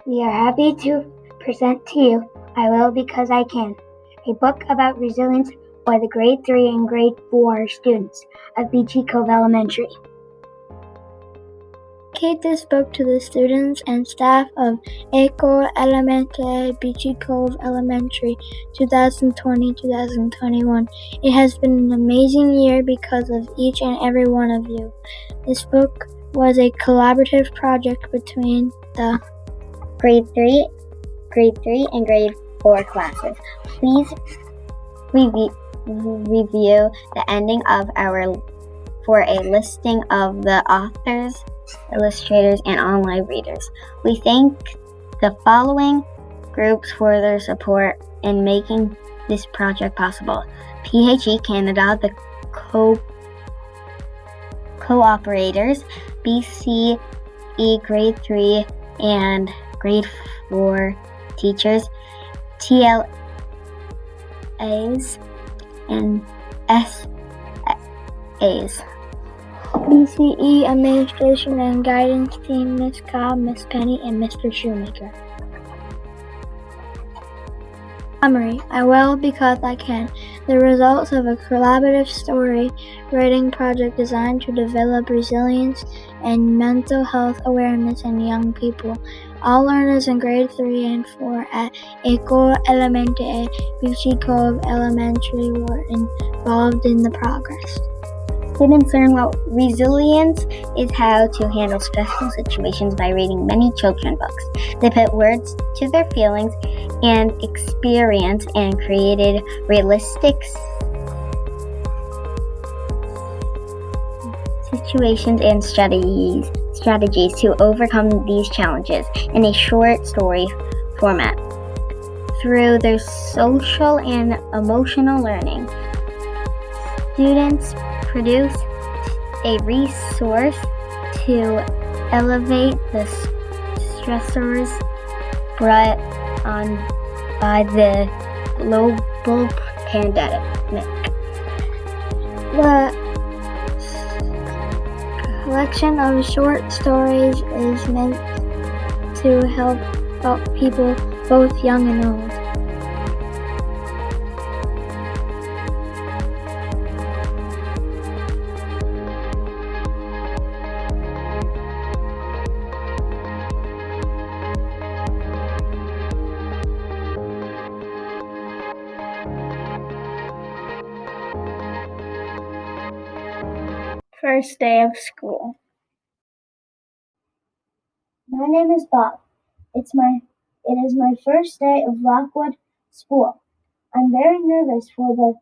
We are happy to present to you I Will Because I Can, a book about resilience for the grade 3 and grade 4 students of Beachy Cove Elementary. Kate spoke to the students and staff of École Élémentaire Beachy Cove Elementary 2020-2021. It has been an amazing year because of each and every one of you. This book was a collaborative project between the grade 3 and grade 4 classes. Please review the ending of for a listing of the authors, illustrators, and online readers. We thank the following groups for their support in making this project possible: PHE Canada, the co-operators, BCE grade 3 and grade 4 teachers, TLAs, and SAs. BCE Administration and Guidance Team, Miss Cobb, Miss Penny, and Mr. Shoemaker. Summary: I Will Because I Can. The results of a collaborative story writing project designed to develop resilience and mental health awareness in young people. All learners in grade 3 and 4 at École Élémentaire Beachy Cove Elementary were involved in the progress. Students learn what resilience is, how to handle stressful situations by reading many children's books. They put words to their feelings and experience and created realistic situations and strategies to overcome these challenges in a short story format. Through their social and emotional learning, students produce a resource to elevate the stressors brought on by the global pandemic. The collection of short stories is meant to help people both young and old. First day of school. My name is Bob. It is my first day of Rockwood School. I'm very nervous for the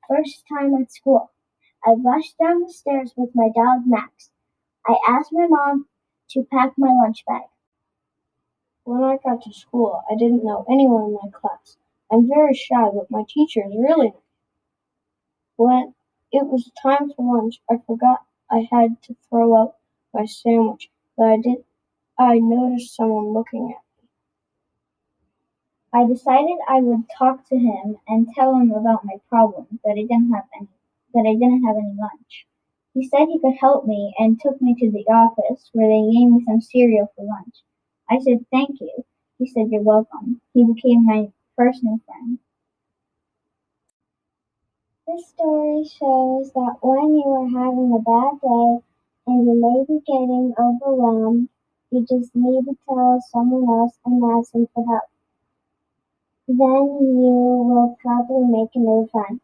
first time at school. I rushed down the stairs with my dog Max. I asked my mom to pack my lunch bag. When I got to school, I didn't know anyone in my class. I'm very shy, but my teacher is really nice. When it was time for lunch, I forgot I had to throw out my sandwich, but I noticed someone looking at me. I decided I would talk to him and tell him about my problem, that I didn't have any lunch. He said he could help me and took me to the office where they gave me some cereal for lunch. I said thank you. He said you're welcome. He became my first new friend. This story shows that when you are having a bad day and you may be getting overwhelmed, you just need to tell someone else and ask them for help. Then you will probably make a new friend.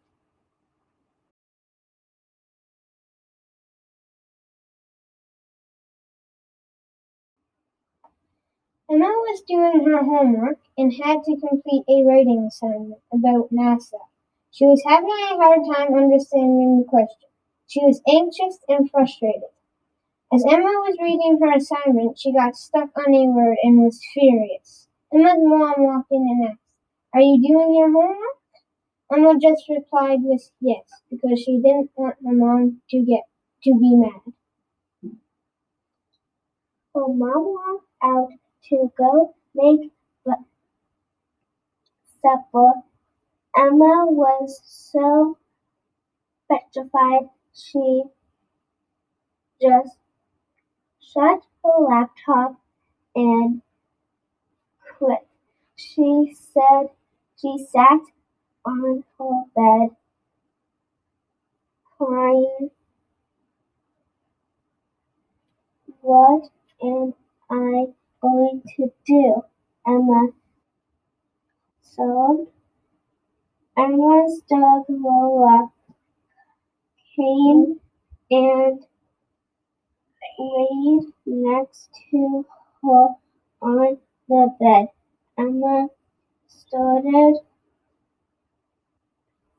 Emma was doing her homework and had to complete a writing assignment about NASA. She was having a hard time understanding the question. She was anxious and frustrated. As Emma was reading her assignment, she got stuck on a word and was furious. Emma's mom walked in and asked, "Are you doing your homework?" Emma just replied with yes, because she didn't want her mom to be mad. Her mom walked out to go make supper. Emma was so petrified she just shut her laptop and cliff. She sat on her bed, crying. What am I going to do? Emma sobbed. Emma's dog Lola came and laid next to her on the bed. Emma started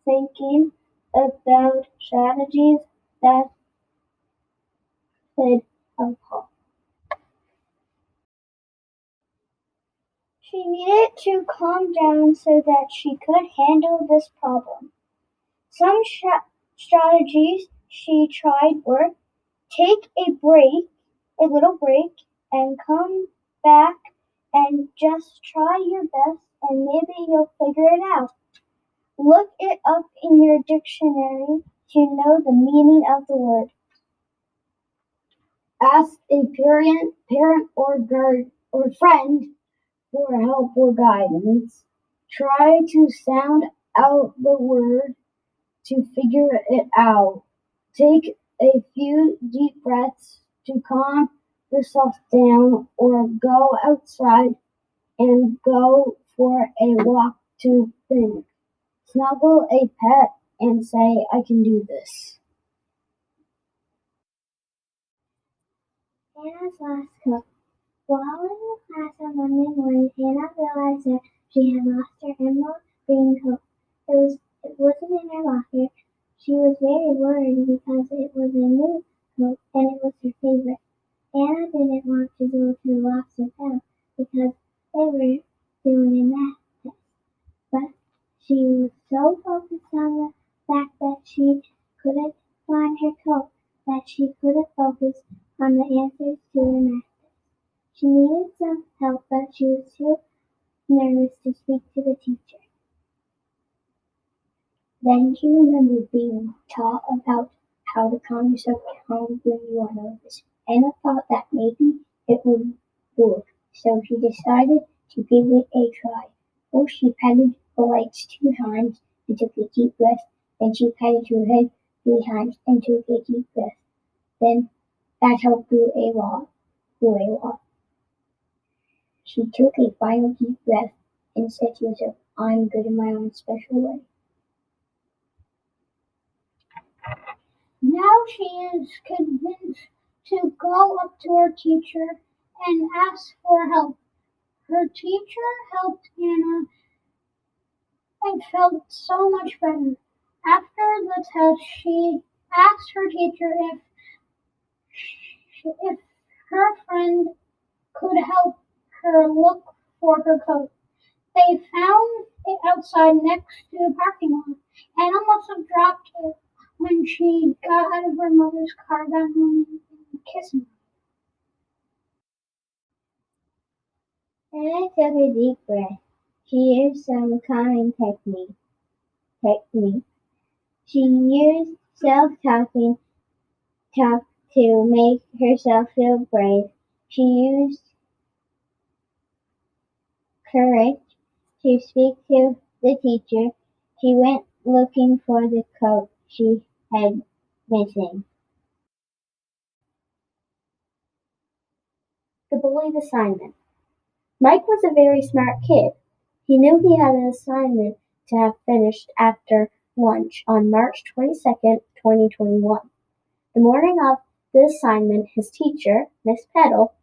thinking about strategies that could help her. She needed to calm down so that she could handle this problem. Some strategies she tried were take a little break, and come back and just try your best and maybe you'll figure it out. Look it up in your dictionary to know the meaning of the word. Ask a parent or guard or friend for help or guidance. Try to sound out the word to figure it out. Take a few deep breaths to calm yourself down, or go outside and go for a walk to think. Snuggle a pet and say, I can do this. Hannah's last coat. While in the class on Monday morning, Hannah realized that she had lost her emerald green coat. It wasn't in her locker. She was very worried because it was a new coat and it was her favorite. Hannah didn't want to go to the lobster tail because they were doing a math test. But she was so focused on the fact that she couldn't find her coat that she couldn't focus on the answers to the math test. She needed some help, but she was too nervous to speak to the teacher. Then she remembered being taught about how to calm yourself down when you are nervous. Anna thought that maybe it would work, so she decided to give it a try. First, she patted her legs 2 times and took a deep breath. Then she patted her head 3 times and took a deep breath. Then that helped her a lot. She took a final deep breath and said to herself, I'm good in my own special way. Now she is convinced to go up to her teacher and ask for help. Her teacher helped Hannah and felt so much better. After the test, she asked her teacher if her friend could help her look for her coat. They found it outside next to the parking lot. Hannah must have dropped it when she got out of her mother's car that morning and kissed her. Hannah took a deep breath. She used some calming technique. She used self-talk to make herself feel brave. She used courage to speak to the teacher. She went looking for the coat she had missing. The bullied assignment. Mike was a very smart kid. He knew he had an assignment to have finished after lunch on March 22nd, 2021. The morning of the assignment, his teacher, Miss Petal,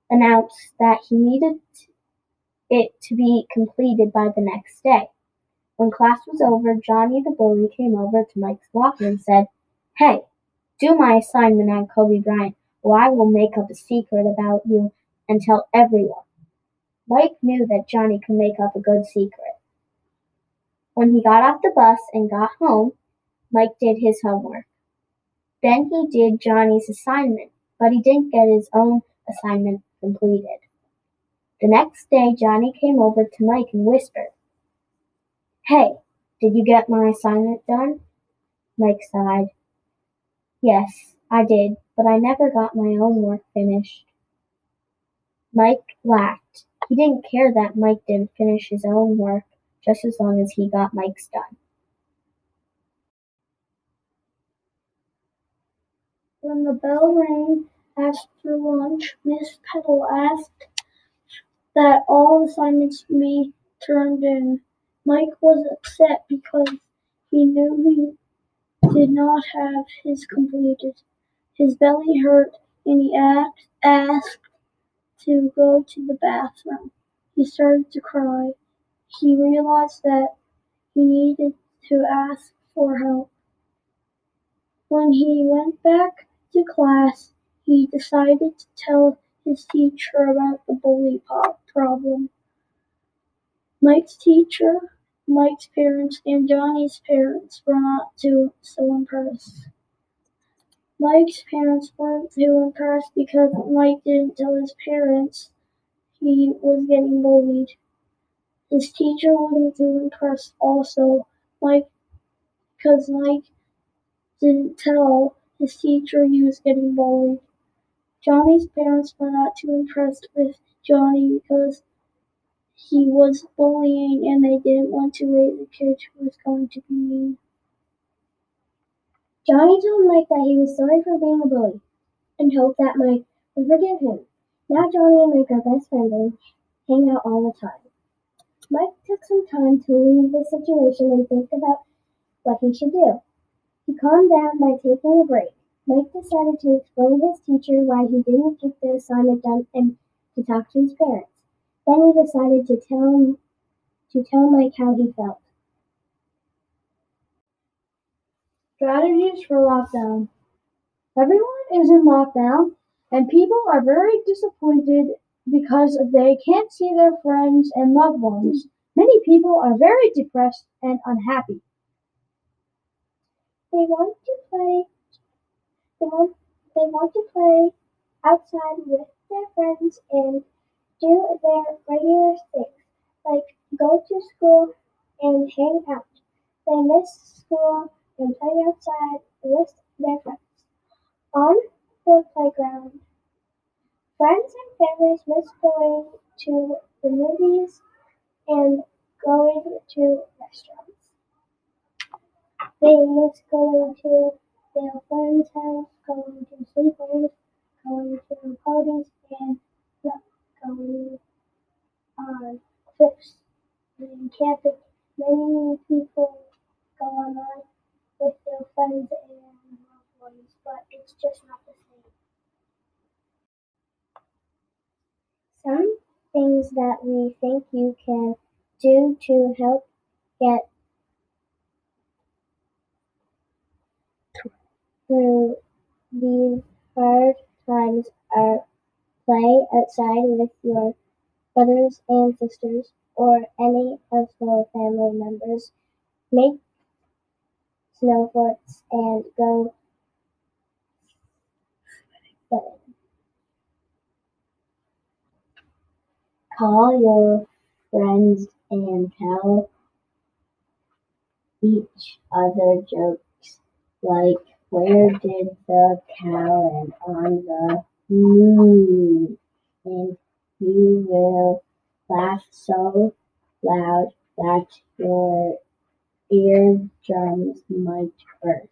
announced that he needed it to be completed by the next day. When class was over, Johnny the bully came over to Mike's locker and said, Hey, do my assignment on Kobe Bryant, or I will make up a secret about you and tell everyone. Mike knew that Johnny could make up a good secret. When he got off the bus and got home, Mike did his homework. Then he did Johnny's assignment, but he didn't get his own assignment completed. The next day, Johnny came over to Mike and whispered, Hey, did you get my assignment done? Mike sighed. Yes, I did, but I never got my own work finished. Mike laughed. He didn't care that Mike didn't finish his own work, just as long as he got Mike's done. When the bell rang after lunch, Miss Petal asked that all assignments be turned in. Mike was upset because he knew he did not have his completed. His belly hurt and he asked to go to the bathroom. He started to cry. He realized that he needed to ask for help. When he went back to class, he decided to tell his teacher about the bully problem. Mike's teacher, Mike's parents, and Johnny's parents were not so impressed. Mike's parents weren't too impressed because Mike didn't tell his parents he was getting bullied. His teacher wasn't too impressed also, because Mike didn't tell his teacher he was getting bullied. Johnny's parents were not too impressed with Johnny because he was bullying and they didn't want to raise a kid who was going to be mean. Johnny told Mike that he was sorry for being a bully and hoped that Mike would forgive him. Now Johnny and Mike are best friends and hang out all the time. Mike took some time to leave the situation and think about what he should do. He calmed down by taking a break. Mike decided to explain to his teacher why he didn't get the assignment done and to talk to his parents. Then he decided to tell Mike how he felt. Strategies for lockdown. Everyone is in lockdown, and people are very disappointed because they can't see their friends and loved ones. Many people are very depressed and unhappy. They want to play. They want to play outside with their friends and do their regular things, like go to school and hang out. They miss school and play outside with their friends. On the playground, friends and families miss going to the movies and going to restaurants. They miss going to their friend's house, going to sleepovers, going to parties, and going on trips and camping. Many people go online with their friends and loved ones, but it's just not the same. Some things that we think you can do to help get through these hard times are play outside with your brothers and sisters or any household family members, make snow forts, and go sledding. Call your friends and tell each other jokes like where did the cow land on the moon? And you will laugh so loud that your eardrums might burst.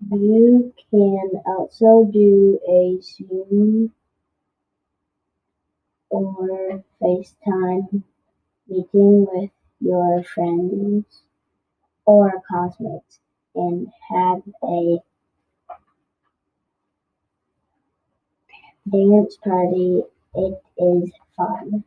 You can also do a Zoom or FaceTime meeting with your friends or classmates and have a dance party. It is fun.